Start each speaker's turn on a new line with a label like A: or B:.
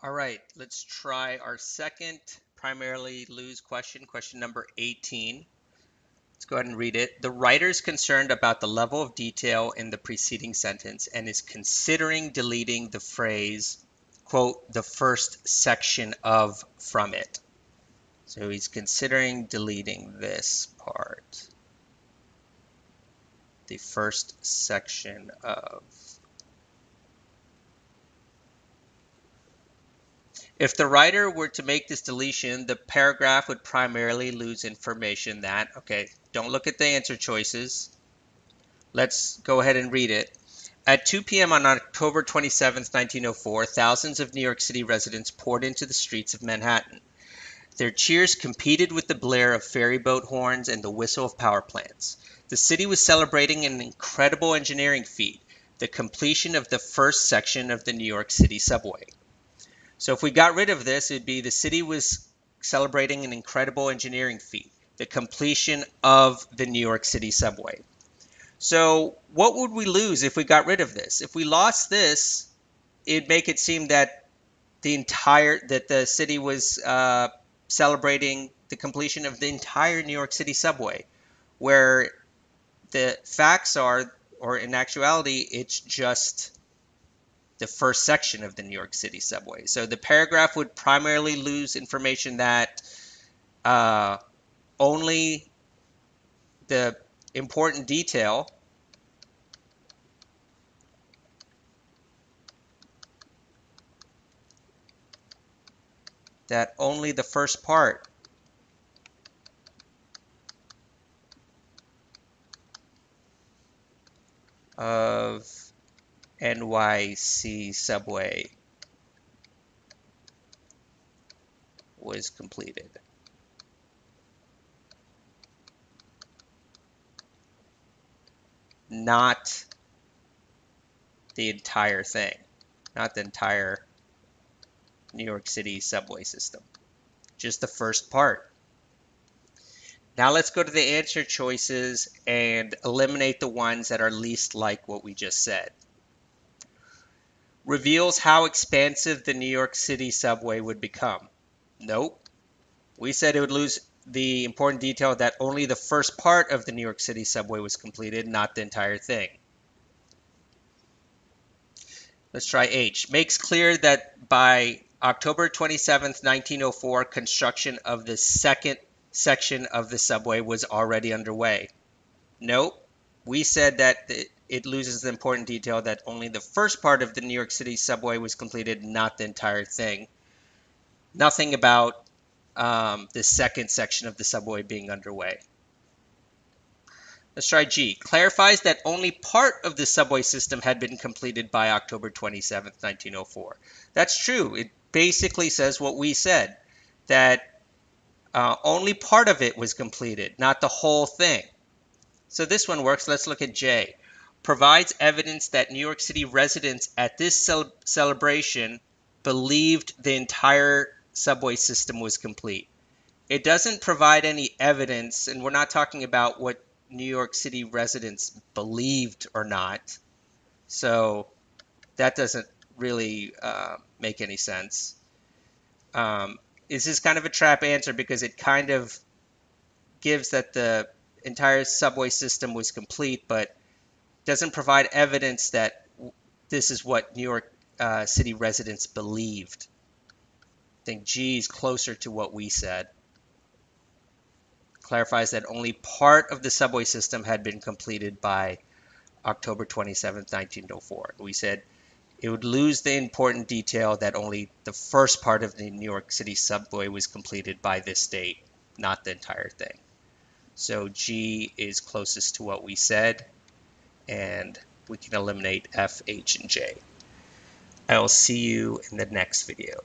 A: All right, let's try our second primarily lose question, question number 18. Let's go ahead and read it. The writer is concerned about the level of detail in the preceding sentence and is considering deleting the phrase, quote, the first section of from it. So he's considering deleting this part, the first section of. If the writer were to make this deletion, the paragraph would primarily lose information that, okay, don't look at the answer choices. Let's go ahead and read it. At 2 p.m. on October 27, 1904, thousands of New York City residents poured into the streets of Manhattan. Their cheers competed with the blare of ferryboat horns and the whistle of power plants. The city was celebrating an incredible engineering feat, the completion of the first section of the New York City subway. So if we got rid of this, it'd be the city was celebrating an incredible engineering feat, the completion of the New York City subway. So what would we lose if we got rid of this? If we lost this, it'd make it seem that the city was celebrating the completion of the entire New York City subway, where the facts are, or in actuality, it's just the first section of the New York City subway. So the paragraph would primarily lose information that only the important detail that only the first part of NYC subway was completed. Not the entire thing, not the entire New York City subway system, just the first part. Now let's go to the answer choices and eliminate the ones that are least like what we just said. Reveals how expansive the New York City subway would become. Nope. We said it would lose the important detail that only the first part of the New York City subway was completed, not the entire thing. Let's try H. Makes clear that by October 27th, 1904, construction of the second section of the subway was already underway. Nope. We said that it loses the important detail that only the first part of the New York City subway was completed, not the entire thing. Nothing about the second section of the subway being underway. Let's try G. Clarifies that only part of the subway system had been completed by October 27th, 1904. That's true. It basically says what we said, that only part of it was completed, not the whole thing. So this one works. Let's look at J. Provides evidence that New York City residents at this celebration believed the entire subway system was complete. It doesn't provide any evidence, and we're not talking about what New York City residents believed or not. So that doesn't really make any sense. This is kind of a trap answer because it kind of gives that the entire subway system was complete, but doesn't provide evidence that this is what New York City residents believed. I think G is closer to what we said. Clarifies that only part of the subway system had been completed by October 27, 1904. We said it would lose the important detail that only the first part of the New York City subway was completed by this date, not the entire thing. So G is closest to what we said, and we can eliminate F, H, and J. I will see you in the next video.